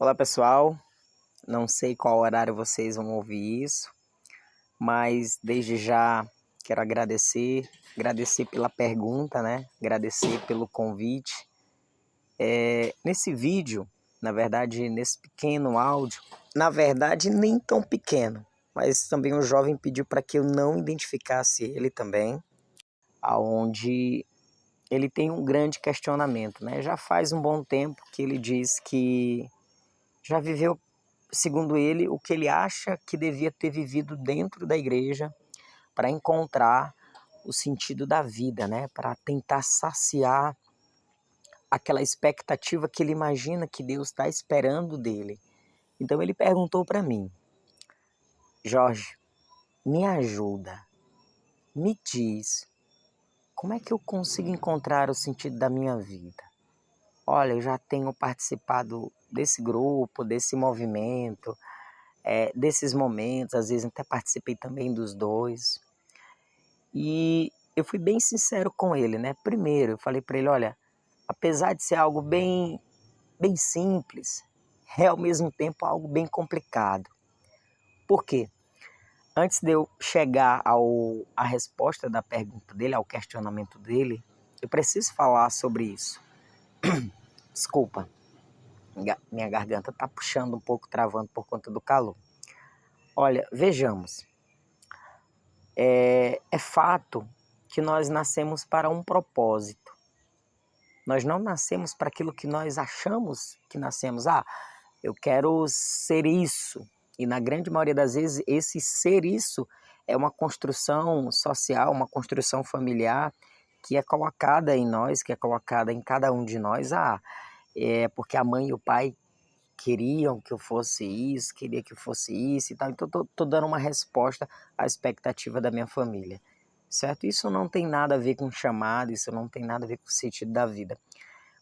Olá pessoal, não sei qual horário vocês vão ouvir isso, mas desde já quero agradecer pela pergunta, né? Agradecer pelo convite. Nesse vídeo, na verdade, nesse pequeno áudio, na verdade nem tão pequeno, mas também o jovem pediu para que eu não identificasse ele também, aonde ele tem um grande questionamento, né? Já faz um bom tempo que ele diz que já viveu, segundo ele, o que ele acha que devia ter vivido dentro da igreja para encontrar o sentido da vida, né? Para tentar saciar aquela expectativa que ele imagina que Deus está esperando dele. Então ele perguntou para mim: Jorge, me ajuda, me diz, como é que eu consigo encontrar o sentido da minha vida? Olha, eu já tenho participado desse grupo, desse movimento, desses momentos, às vezes até participei também dos dois. E eu fui bem sincero com ele, né? Primeiro, eu falei para ele, olha, apesar de ser algo bem simples, é ao mesmo tempo algo bem complicado. Por quê? Antes de eu chegar à resposta da pergunta dele, ao questionamento dele, eu preciso falar sobre isso. Desculpa, minha garganta está puxando um pouco, travando por conta do calor. Olha, vejamos. É fato que nós nascemos para um propósito. Nós não nascemos para aquilo que nós achamos que nascemos. Eu quero ser isso. E na grande maioria das vezes, esse ser isso é uma construção social, uma construção familiar que é colocada em nós, que é colocada em cada um de nós. É porque a mãe e o pai queriam que eu fosse isso, queria que eu fosse isso e tal. Então, tô dando uma resposta à expectativa da minha família, certo? Isso não tem nada a ver com chamado, isso não tem nada a ver com o sentido da vida.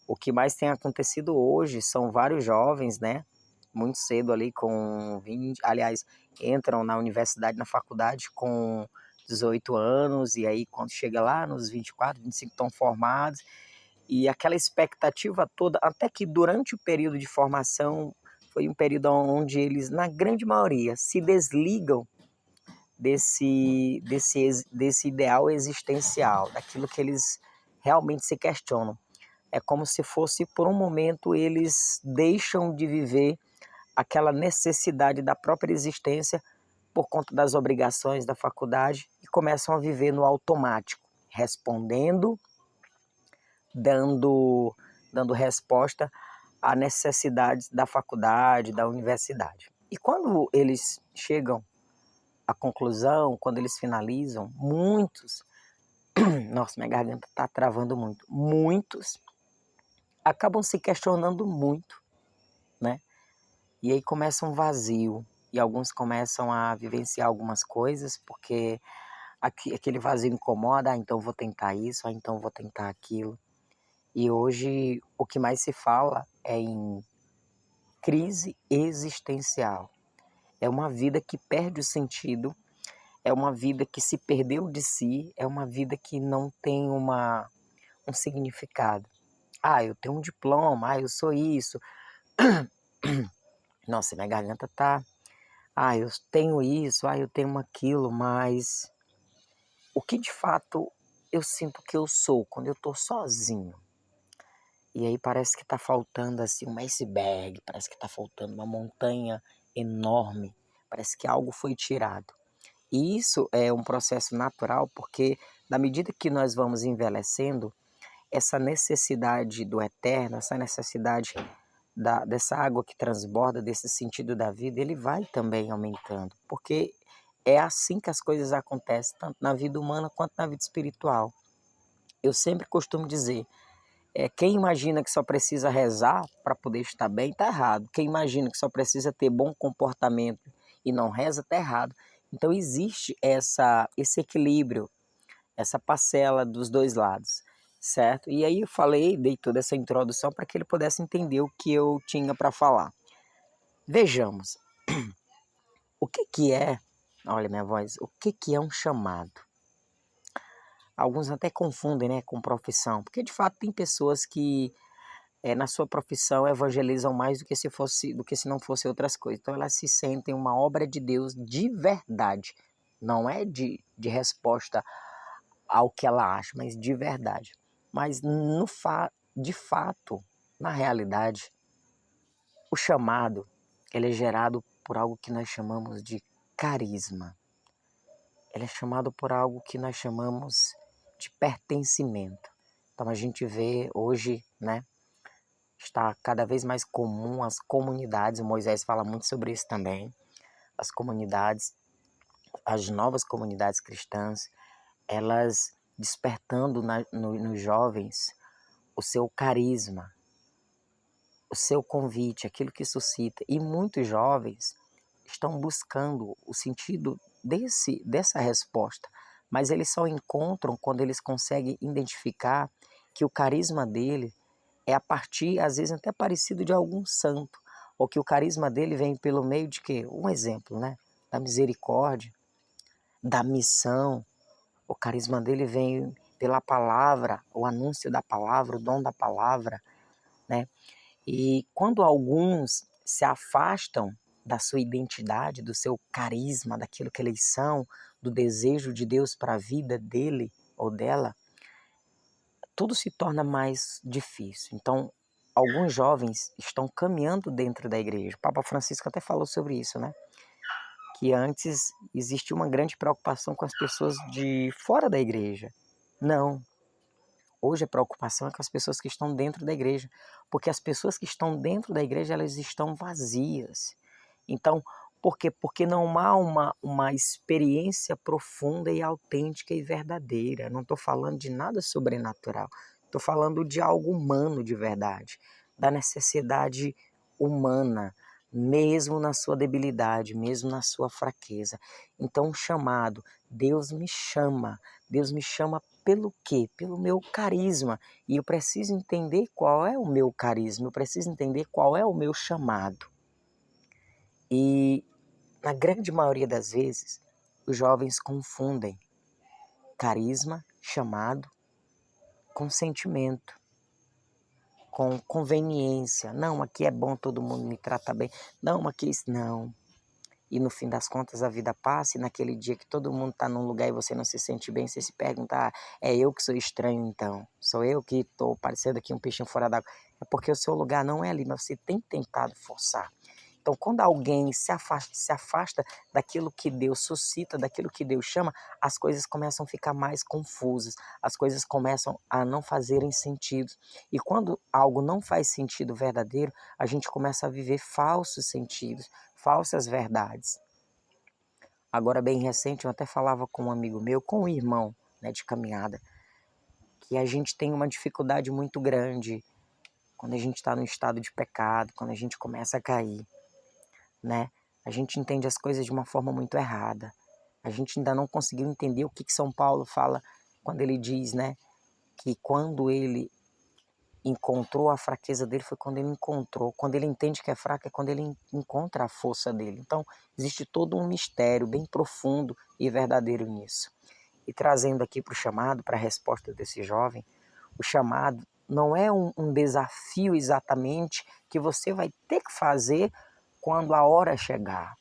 O que mais tem acontecido hoje são vários jovens, né? Muito cedo ali com 20, aliás, entram na universidade, na faculdade com 18 anos, e aí quando chega lá nos 24, 25 estão formados, e aquela expectativa toda, até que durante o período de formação, foi um período onde eles, na grande maioria, se desligam desse ideal existencial, daquilo que eles realmente se questionam. É como se fosse, por um momento, eles deixam de viver aquela necessidade da própria existência por conta das obrigações da faculdade e começam a viver no automático, respondendo, dando resposta a necessidades da faculdade, da universidade. E quando eles chegam à conclusão, quando eles finalizam, muitos, nossa, minha garganta está travando muito, muitos acabam se questionando muito, né? E aí começa um vazio, e alguns começam a vivenciar algumas coisas, porque aquele vazio incomoda, então vou tentar isso, então vou tentar aquilo. E hoje o que mais se fala é em crise existencial. É uma vida que perde o sentido, é uma vida que se perdeu de si, é uma vida que não tem um significado. Eu tenho um diploma, eu sou isso. Nossa, minha garganta tá... eu tenho isso, eu tenho aquilo, mas o que de fato eu sinto que eu sou quando eu tô sozinho? E aí parece que tá faltando assim um iceberg, parece que tá faltando uma montanha enorme, parece que algo foi tirado. E isso é um processo natural porque na medida que nós vamos envelhecendo, essa necessidade do eterno, essa necessidade dessa água que transborda, desse sentido da vida, ele vai também aumentando. Porque é assim que as coisas acontecem, tanto na vida humana quanto na vida espiritual. Eu sempre costumo dizer, quem imagina que só precisa rezar para poder estar bem, está errado. Quem imagina que só precisa ter bom comportamento e não reza, está errado. Então existe esse equilíbrio, essa parcela dos dois lados, certo? E aí eu dei toda essa introdução para que ele pudesse entender o que eu tinha para falar. Vejamos, o que é, olha minha voz, o que é um chamado? Alguns até confundem, né, com profissão, porque de fato tem pessoas que na sua profissão evangelizam mais do que se não fosse outras coisas. Então elas se sentem uma obra de Deus de verdade. Não é de resposta ao que ela acha, mas de verdade. Mas de fato, na realidade, o chamado ele é gerado por algo que nós chamamos de carisma. Ele é chamado por algo que nós chamamos de pertencimento. Então a gente vê hoje, né, está cada vez mais comum as comunidades, o Moisés fala muito sobre isso também, as comunidades, as novas comunidades cristãs, elas despertando nos jovens o seu carisma, o seu convite, aquilo que suscita. E muitos jovens estão buscando o sentido dessa resposta, mas eles só encontram quando eles conseguem identificar que o carisma dele é a partir, às vezes, até parecido de algum santo, ou que o carisma dele vem pelo meio de quê? Um exemplo, né? Da misericórdia, da missão. O carisma dele vem pela palavra, o anúncio da palavra, o dom da palavra, né? E quando alguns se afastam da sua identidade, do seu carisma, daquilo que eles são, do desejo de Deus para a vida dele ou dela, tudo se torna mais difícil. Então, alguns jovens estão caminhando dentro da igreja. O Papa Francisco até falou sobre isso, né? Que antes existia uma grande preocupação com as pessoas de fora da igreja. Não. Hoje a preocupação é com as pessoas que estão dentro da igreja, porque as pessoas que estão dentro da igreja, elas estão vazias. Então, por quê? Porque não há uma experiência profunda e autêntica e verdadeira. Não estou falando de nada sobrenatural. Estou falando de algo humano de verdade, da necessidade humana, mesmo na sua debilidade, mesmo na sua fraqueza. Então, o chamado, Deus me chama pelo quê? Pelo meu carisma. E eu preciso entender qual é o meu carisma, eu preciso entender qual é o meu chamado. E, na grande maioria das vezes, os jovens confundem carisma, chamado, com sentimento, com conveniência. Não, aqui é bom, todo mundo me trata bem. Não, aqui não. E no fim das contas a vida passa e naquele dia que todo mundo está num lugar e você não se sente bem, você se pergunta, é eu que sou estranho então? Sou eu que estou parecendo aqui um peixinho fora d'água? É porque o seu lugar não é ali, mas você tem tentado forçar. Então, quando alguém se afasta daquilo que Deus suscita, daquilo que Deus chama, as coisas começam a ficar mais confusas, as coisas começam a não fazerem sentido. E quando algo não faz sentido verdadeiro, a gente começa a viver falsos sentidos, falsas verdades. Agora, bem recente, eu até falava com um amigo meu, com um irmão, né, de caminhada, que a gente tem uma dificuldade muito grande quando a gente está no estado de pecado, quando a gente começa a cair. Né? A gente entende as coisas de uma forma muito errada. A gente ainda não conseguiu entender o que São Paulo fala quando ele diz, né, que quando ele encontrou a fraqueza dele foi quando ele encontrou. Quando ele entende que é fraco é quando ele encontra a força dele. Então, existe todo um mistério bem profundo e verdadeiro nisso. E trazendo aqui para o chamado, para a resposta desse jovem, o chamado não é um desafio exatamente que você vai ter que fazer quando a hora chegar.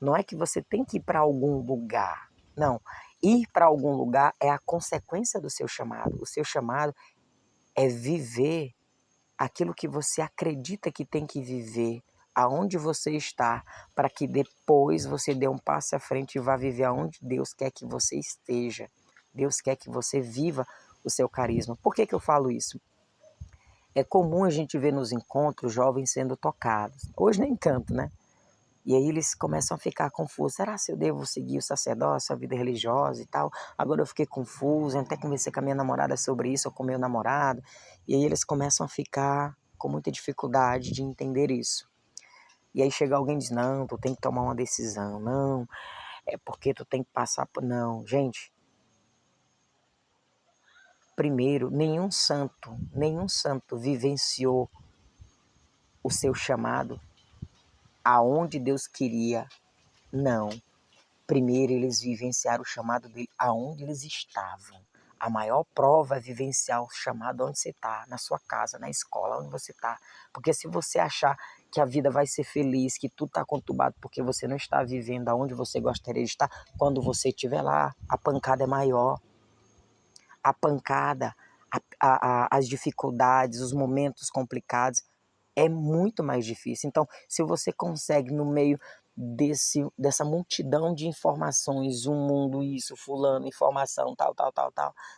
Não é que você tem que ir para algum lugar. Não. Ir para algum lugar é a consequência do seu chamado. O seu chamado é viver aquilo que você acredita que tem que viver, aonde você está, para que depois você dê um passo à frente e vá viver aonde Deus quer que você esteja. Deus quer que você viva o seu carisma. Por que eu falo isso? É comum a gente ver nos encontros jovens sendo tocados. Hoje nem tanto, né? E aí eles começam a ficar confusos. Será se eu devo seguir o sacerdócio, a vida religiosa e tal? Agora eu fiquei confuso, eu até conversei com a minha namorada sobre isso, ou com o meu namorado. E aí eles começam a ficar com muita dificuldade de entender isso. E aí chega alguém e diz, não, tu tem que tomar uma decisão. Não, é porque tu tem que passar por... Não, gente. Primeiro, nenhum santo vivenciou o seu chamado aonde Deus queria. Não. Primeiro eles vivenciaram o chamado dele aonde eles estavam, A maior prova é vivenciar o chamado onde você está, na sua casa, na escola, onde você está. Porque se você achar que a vida vai ser feliz, que tudo está conturbado porque você não está vivendo aonde você gostaria de estar, quando você estiver lá, a pancada é maior. A pancada, as dificuldades, os momentos complicados, é muito mais difícil. Então, se você consegue, no meio dessa multidão de informações, um mundo, isso, fulano, informação, tal,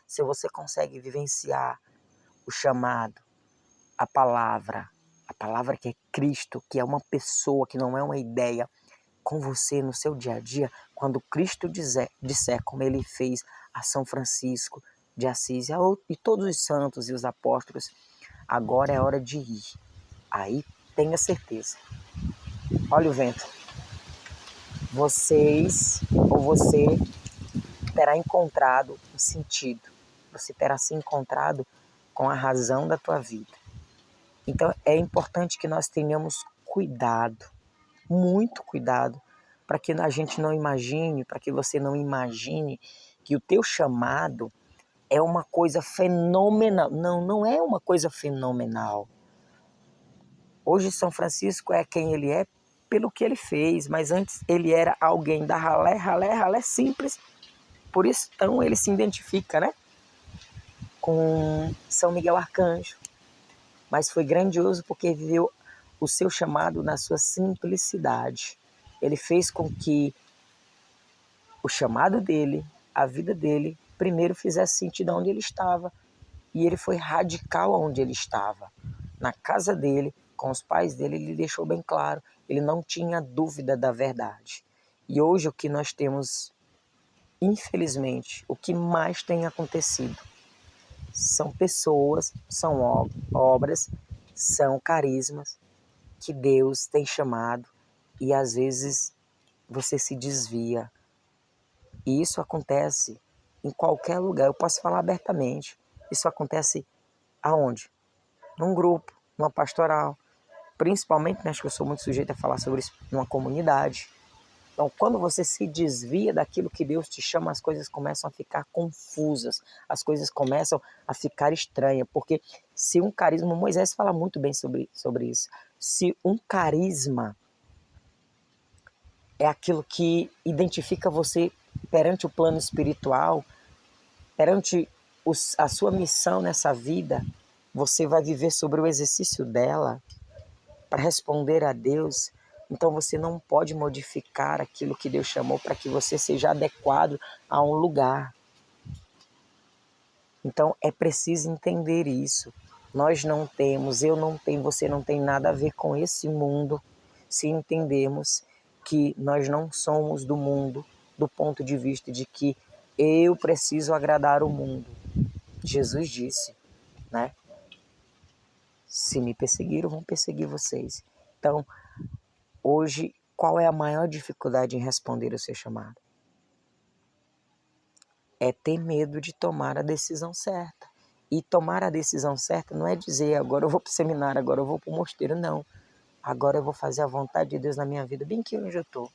se você consegue vivenciar o chamado, a palavra que é Cristo, que é uma pessoa, que não é uma ideia, com você no seu dia a dia, quando Cristo disser como ele fez a São Francisco de Assis e todos os santos e os apóstolos, agora é hora de ir. Aí tenha certeza. Olha o vento. Você terá encontrado um sentido. Você terá se encontrado com a razão da tua vida. Então é importante que nós tenhamos cuidado, muito cuidado, para que a gente não imagine, para que você não imagine que o teu chamado é uma coisa fenomenal. Não, não é uma coisa fenomenal. Hoje São Francisco é quem ele é pelo que ele fez, mas antes ele era alguém da ralé simples. Por isso, então, ele se identifica, né, com São Miguel Arcanjo. Mas foi grandioso porque viveu o seu chamado na sua simplicidade. Ele fez com que o chamado dele, a vida dele, primeiro fizesse sentido onde ele estava. E ele foi radical onde ele estava. Na casa dele, com os pais dele, ele deixou bem claro, ele não tinha dúvida da verdade. E hoje o que nós temos, infelizmente, o que mais tem acontecido são pessoas, são obras, são carismas que Deus tem chamado e às vezes você se desvia. E isso acontece em qualquer lugar, eu posso falar abertamente. Isso acontece aonde? Num grupo, numa pastoral, principalmente, né, acho que eu sou muito sujeito a falar sobre isso, numa comunidade. Então, quando você se desvia daquilo que Deus te chama, as coisas começam a ficar confusas, as coisas começam a ficar estranhas, porque se um carisma, Moisés fala muito bem sobre isso, se um carisma é aquilo que identifica você perante o plano espiritual, perante a sua missão nessa vida, você vai viver sobre o exercício dela para responder a Deus. Então você não pode modificar aquilo que Deus chamou para que você seja adequado a um lugar. Então é preciso entender isso. Nós não temos, eu não tenho, você não tem nada a ver com esse mundo se entendemos que nós não somos do mundo, do ponto de vista de que eu preciso agradar o mundo. Jesus disse, né? Se me perseguiram, vão perseguir vocês. Então, hoje, qual é a maior dificuldade em responder o seu chamado? É ter medo de tomar a decisão certa. E tomar a decisão certa não é dizer agora eu vou para o seminário, agora eu vou para o mosteiro, não. Agora eu vou fazer a vontade de Deus na minha vida, bem que onde eu estou.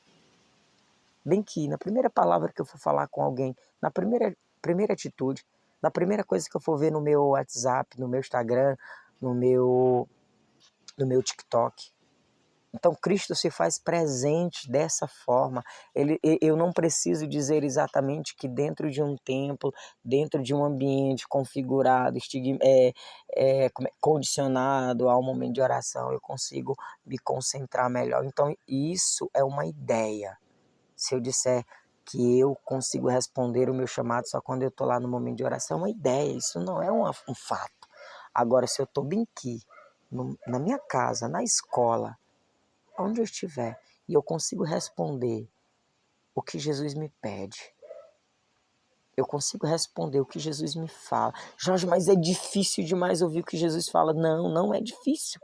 Bem que na primeira palavra que eu for falar com alguém, na primeira atitude, na primeira coisa que eu for ver no meu WhatsApp, no meu Instagram, no meu TikTok. Então Cristo se faz presente dessa forma. Eu não preciso dizer exatamente que dentro de um templo, dentro de um ambiente configurado, condicionado ao momento de oração, eu consigo me concentrar melhor. Então isso é uma ideia. Se eu disser que eu consigo responder o meu chamado só quando eu estou lá no momento de oração, é uma ideia, isso não é um fato. Agora, se eu estou bem aqui, na minha casa, na escola, onde eu estiver, e eu consigo responder o que Jesus me pede, eu consigo responder o que Jesus me fala. Jorge, mas é difícil demais ouvir o que Jesus fala. Não, não é difícil.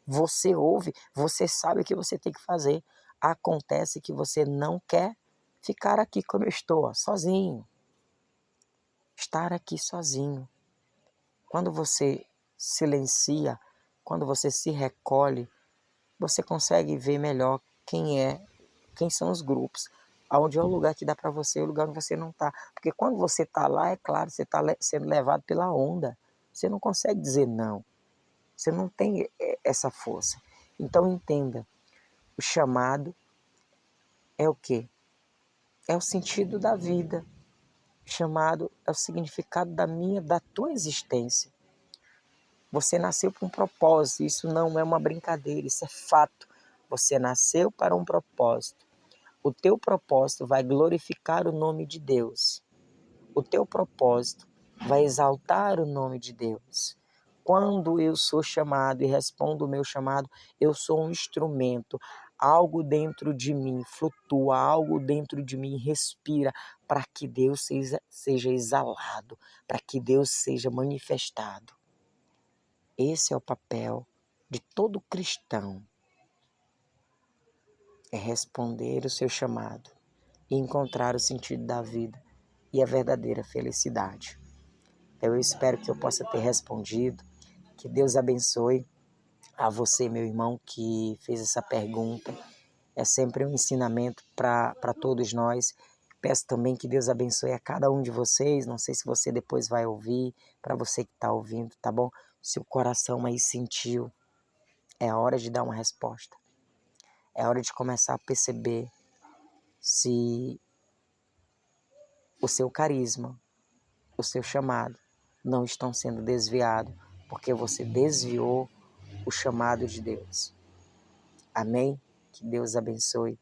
Você ouve, você sabe o que você tem que fazer. Acontece que você não quer ficar aqui como eu estou, sozinho. Estar aqui sozinho. Quando você silencia, quando você se recolhe, você consegue ver melhor quem são os grupos. Aonde é o lugar que dá para você, o lugar onde você não está. Porque quando você está lá, é claro, você está sendo levado pela onda. Você não consegue dizer não. Você não tem essa força. Então entenda, o chamado é o quê? É o sentido da vida. O chamado é o significado da tua existência. Você nasceu com um propósito, isso não é uma brincadeira, isso é fato. Você nasceu para um propósito. O teu propósito vai glorificar o nome de Deus. O teu propósito vai exaltar o nome de Deus. Quando eu sou chamado e respondo o meu chamado, eu sou um instrumento. Algo dentro de mim flutua, algo dentro de mim respira para que Deus seja exalado, para que Deus seja manifestado. Esse é o papel de todo cristão. É responder o seu chamado e encontrar o sentido da vida e a verdadeira felicidade. Eu espero que eu possa ter respondido. Que Deus abençoe a você, meu irmão, que fez essa pergunta. É sempre um ensinamento para todos nós. Peço também que Deus abençoe a cada um de vocês. Não sei se você depois vai ouvir, para você que está ouvindo, tá bom? Se o coração aí sentiu, é hora de dar uma resposta. É hora de começar a perceber se o seu carisma, o seu chamado não estão sendo desviados, porque você desviou o chamado de Deus. Amém? Que Deus abençoe